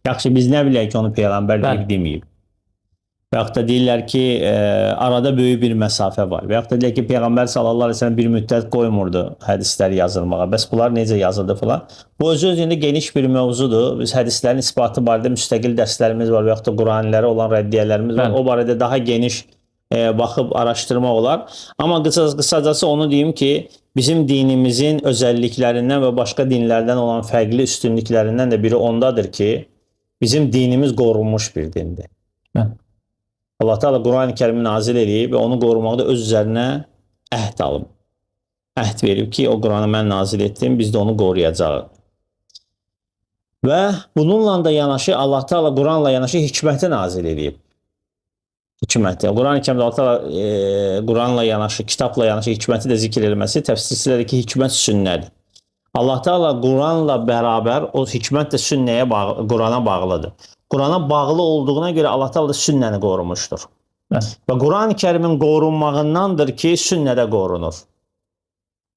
Yaxşı, biz nə bilək ki, onu Peyğəmbər deyib Bəli. deməyib. Və yaxud da deyirlər ki, arada böyük bir məsafə var. Və yaxud da deyirlər ki, Peyğəmbər sallallahu əleyhi və səlləm bir müddət qoymurdu hədisləri yazılmağa. Bəs bunlar necə yazıldı filan? Bu özü-özündə geniş bir mövzudur. Biz hədislərin isbatı barədə müstəqil dərslərimiz var və yaxud da Quranilərə olan rəddiyələrimiz var. Bəli. O barədə daha geniş baxıb araşdırmaq olar. Amma qısacası onu deyim ki, bizim dinimizin özəlliklərindən və başqa dinlərdən olan fərqli üstünlüklərindən də biri ondadır ki, bizim dinimiz qorunmuş bir dindir. Bəli. Allah Teala Quran-ı Kərimi nazil edib və onu qorumaqda öz üzərinə əhd alıb. Əhd verib ki, o Quranı mən nazil etdim, biz də onu qoruyacağıq. Və bununla da yanaşı Allah Teala Quranla yanaşı hikməti nazil edib. Hikməti. Quran-ı Kərimdə Allah Teala Quranla yanaşı, kitabla yanaşı hikməti də zikr edilməsi təfsirçilərdir ki, hikmət sünnədir. Allah Teala Quranla bərabər o hikmət də sünnəyə bağlı, Qurana bağlıdır. Qurana bağlı olduğuna görə Allah Teala da sünnəni qorumuşdur. Və Quran-ı Kərimin qorunmağındandır ki, sünnədə qorunur.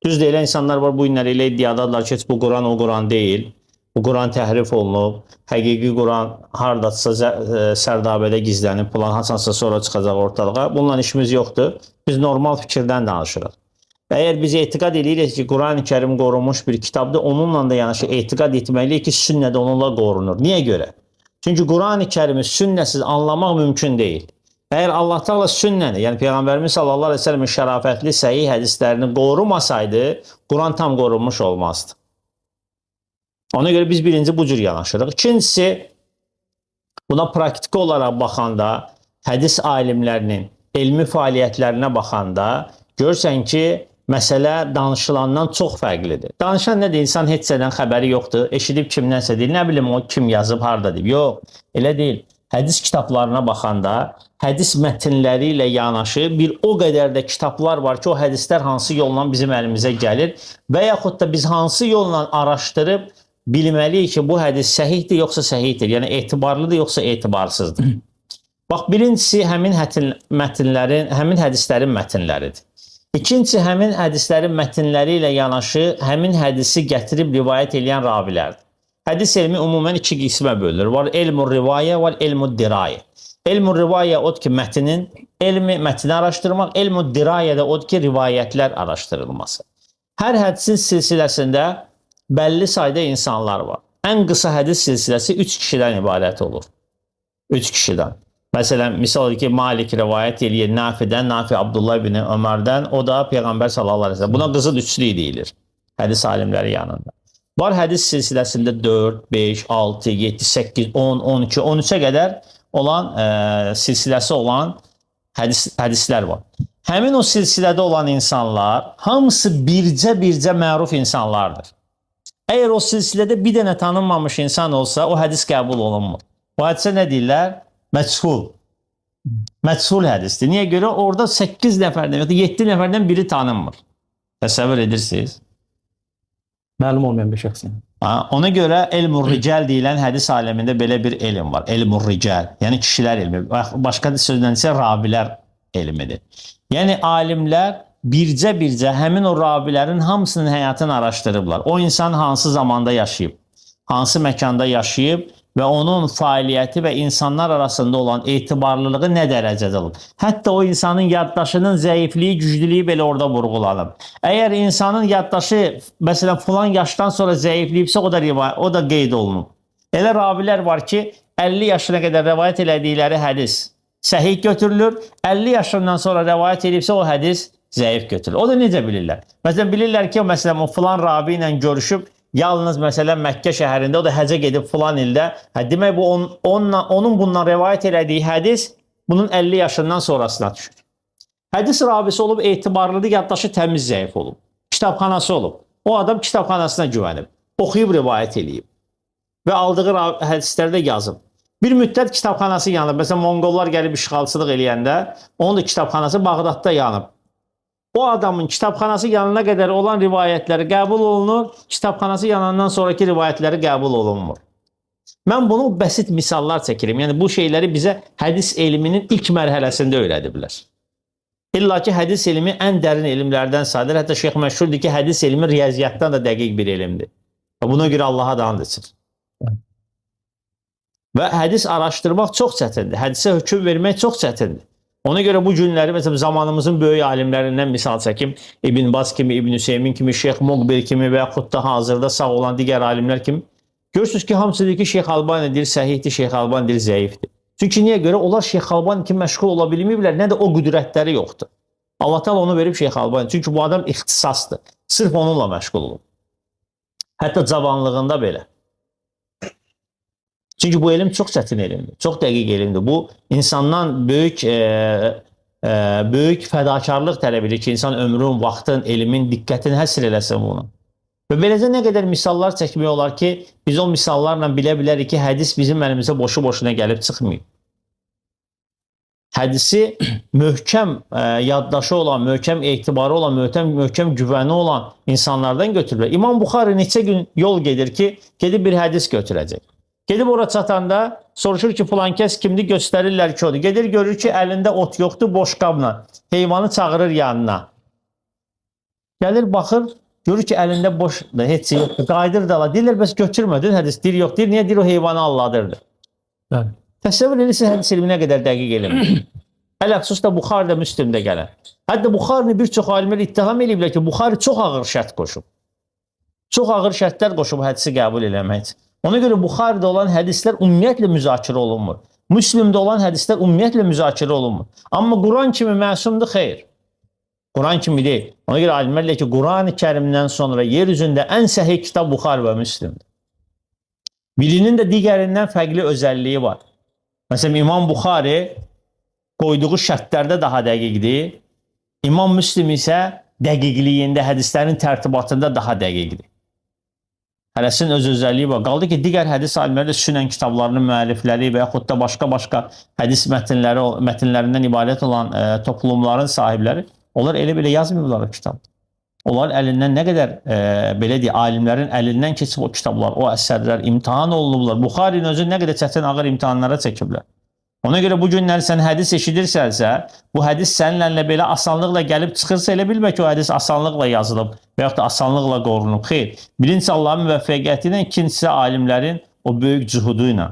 Düz deyilən insanlar var, bu günlər elə iddiadadılar ki, bu Quran o Quran deyil. Bu Quran təhrif olunub. Həqiqi Quran hardadsa sərdabədə gizlənib, plan haçansa sonra çıxacaq ortalığa. Bununla işimiz yoxdur. Biz normal fikirdən danışırıq. Əgər biz etiqad edirik ki, Quran-ı Kərim qorunmuş bir kitabdır, onunla da yanaşı etiqad etməliyik ki, sünnədə onunla qorunur. Niyə görə? Çünki Quran-ı Kərimi sünnəsiz anlamaq mümkün deyil. Əgər Allah Teala sünnəni, yəni Peyğəmbərimiz sallallahu əleyhi və səlləmin şərafətli səhih hədislərini qorumasaydı, Quran tam qorunmuş olmazdı. Ona görə biz birinci bu cür yanaşırıq. İkincisi, buna praktiki olaraq baxanda, hədis alimlərinin elmi fəaliyyətlərinə baxanda görürsən ki, məsələ danışılandan çox fərqlidir. Danışan nədir? İnsan heç nədən xəbəri yoxdur. Eşidib kimdənsə deyil, nə bilim o kim yazıb, harda deyib. Yox, elə deyil. Hədis kitablarına baxanda, hədis mətnləri ilə yanaşı bir o qədər də kitablar var ki, o hədislər hansı yolla bizim əlimizə gəlir və yaxud da biz hansı yolla araşdırıb bilməliyik ki, bu hədis səhihdir, yoxsa səhihdir. Yəni, etibarlıdır, yoxsa etibarsızdır. Bax, birincisi, həmin hədislərin mətnləridir. İkincisi, həmin hədislərin mətnləri ilə yanaşı, həmin hədisi gətirib rivayət edən ravilərdir. Hədis elmi ümumən iki qismə bölünür. Var elmur rivayə, var elmud dirayə. Elmur rivayə odur ki, mətni araşdırmaq, elmud dirayə də odur ki, rivayətlər araşdırılması. Hər hədisin silsiləsində bəlli sayda insanlar var. Ən qısa hədis silsiləsi 3 kişidən ibarət olur. 3 kişidən. Məsələn, misal ki, Malik rivayət edir Nafidən, Nafi Abdullah ibn Ömərdən, o da Peyğəmbər sallallahu əleyhi və səlləm. Buna qızıl üçlük deyilir hədis alimləri yanında. Var hədis silsiləsində 4, 5, 6, 7, 8, 10, 12, 13-ə qədər olan silsiləsi olan hədislər var. Həmin o silsilədə olan insanlar hamısı bircə məruf insanlardır. Əgər o silsilədə bir dənə tanınmamış insan olsa, o hədis qəbul olunmur. O hədisə nə deyirlər? Məchul. Məchul hədisdir. Niyə görə? Orada 8 nəfərdən, 7 nəfərdən biri tanınmır. Təsəvvür edirsiniz? Məlum olmayan bir şəxs. Ona görə elmur rical deyilən hədis aləmində belə bir elm var. Elmur rical. Yəni kişilər elmi. Başqa sözlə isə ravilər elmidir. Yəni alimlər bircə həmin o ravilərin hamısının həyatını araşdırıblar. O insan hansı zamanda yaşayıb, hansı məkanda yaşayıb və onun fəaliyyəti və insanlar arasında olan etibarlılığı nə dərəcədə olub. Hətta o insanın yaddaşının zəifliyi, güclülüyü belə orada vurğulanıb. Əgər insanın yaddaşı, məsələn, filan yaşdan sonra zəifliyibsə, o da qeyd olunub. Elə ravilər var ki, 50 yaşına qədər rəvayət elədikləri hədis səhih götürülür, 50 yaşından sonra rəvayət edibsə, o hədis zəif götürülür. O da necə bilirlər? Məsələn, bilirlər ki, o filan ravi ilə görüşüb, yalnız məsələn Məkkə şəhərində, o da həcə gedib filan ildə. Demək, onun bundan rəvayət elədiyi hədis bunun 50 yaşından sonrasına düşür. Hədis ravisi olub, etibarlıdır, yaddaşı təmiz zəif olub. Kitabxanası olub. O adam kitabxanasına güvənib. Oxuyub rivayət eləyib. Və aldığı hədislərdə yazıb. Bir müddət kitabxanası yanıb. Məsələn, Monqollar gəlib işğalçılıq eləyəndə, onun da kitabxanası Bağdadda yanıb. O adamın kitabxanası yanına qədər olan rivayətləri qəbul olunur, kitabxanası yanandan sonraki rivayətləri qəbul olunmur. Mən bunu bəsit misallar çəkirim. Yəni, bu şeyləri bizə hədis elminin ilk mərhələsində öyrədiblər. İlla ki, hədis elmi ən dərin elmlərdən sayılır. Hətta Şeyx məşhurdur ki, hədis elmi riyaziyyatdan da dəqiq bir elmdir. Buna görə Allaha da and içir. Və hədis araşdırmaq çox çətindir. Hədisə hökm vermək çox çətindir. Ona görə bu günləri məsələn zamanımızın böyük alimlərindən misal çəkim, İbn Baz kimi, İbn Hüseymin kimi, Şeyx Muqbil kimi və yaxud da hazırda sağ olan digər alimlər kimi görürsünüz ki, hamısı deyir ki, Şeyx Albani deyir səhihdir, Şeyx Albani deyir zəifdir. Çünki niyə görə? Onlar Şeyx Albani kimi məşğul ola bilməyiblər, nə də o qüdrətləri yoxdur. Allah Teala onu verib Şeyx Albani. Çünki bu adam ixtisasdır. Sırf onunla məşğul olub. Hətta cavanlığında belə. Çünki bu elm çox çətin elmdir, çox dəqiq elmdir. Bu insandan böyük fədakarlıq tələb edir ki, insan ömrün, vaxtın, elmin, diqqətini həsr eləsin bunu. Və beləcə nə qədər misallar çəkmək olar ki, biz o misallarla bilə bilərik ki, hədis bizim əlimizə boşu-boşuna gəlib çıxmıyor. Hədisi möhkəm yaddaşı olan, möhkəm etibarı olan, möhkəm güvəni olan insanlardan götürürlər. İmam Buxari neçə gün yol gedir ki, gedib bir hədis götürəcək. Gedib ora çatanda soruşur ki, filan kəs kimdir, göstərirlər ki, odur. Gedir, görür ki, əlində ot yoxdur, boş qabla. Heyvanı çağırır yanına. Gəlir, baxır, görür ki, əlində boşdur, heç şey yoxdur. Qayıdır da, deyirlər, bəs götürmədin hədis, deyir, yox, deyir, niyə deyir, o heyvanı alladırdı. Bəli. Təsəvvür edirsin, hədis ilmi nə qədər dəqiq elmdir. Əl-əxsus da Buxarıda, Müslimdə gələn. Hətta Buxarını bir çox alimlər ittiham ediblər ki, Buxarı çox ağır şərt qoşub. Çox ağır şərtlər qoşub hədisi qəbul eləmək üçün. Ona görə Buxarıda olan hədislər ümumiyyətlə müzakirə olunmur. Müslimdə olan hədislər ümumiyyətlə müzakirə olunmur. Amma Quran kimi məsumdur, xeyr. Quran kimi deyil. Ona görə alimlər deyir ki, Quran-ı Kərimdən sonra yer üzündə ən səhih kitab Buxarı və Müslimdir. Birinin də digərindən fərqli özəlliyi var. Məsələn, İmam Buxarı qoyduğu şərtlərdə daha dəqiqdir. İmam Müslim isə dəqiqliyində, hədislərin tərtibatında daha dəqiqdir. Hərəsinin öz özəlliyi var. Qaldı ki, digər hədis alimləri də Sünən kitablarının müəllifləri və yaxud da başqa hədis mətnlərindən ibarət olan toplumların sahibləri, onlar elə-belə yazmıyorlar o kitab. Onlar əlindən nə qədər, belə deyək, alimlərin əlindən keçib o kitablar, o əsərlər imtahan olunublar. Buxarinin özü nə qədər çətin ağır imtahanlara çəkiblər. Ona görə bu günlər sən hədis eşidirsənsə, bu hədis səninlə belə asanlıqla gəlib çıxırsa, elə bilmə ki, o hədis asanlıqla yazılıb və yaxud da asanlıqla qorunub. Xeyr, birincisi Allahın müvəffəqiyyəti ilə, ikincisi alimlərin o böyük cühudu ilə.